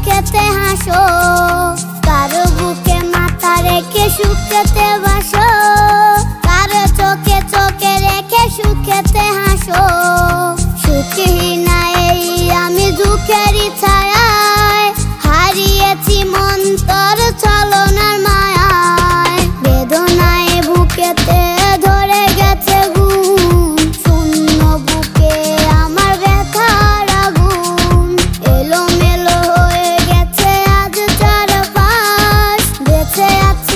সুখেতে হাসো, কারো বুকে মাথা রেখে সুখেতে বাসো, কারো চোখে চোখে রেখে সুখেতে হাসো। সুখহীনা এই আমি দুঃখেরই ছায়ায়, হারিয়েছি মন তোর ছলনার মায়ায়। বেদনায় বুকেতে ধরে গেছে ঘুম, শূন্য বুকে আমার ব্যথার আগুন। এলোমেলো হয়ে গেছে আজ চারপাশ, বেঁচে আছে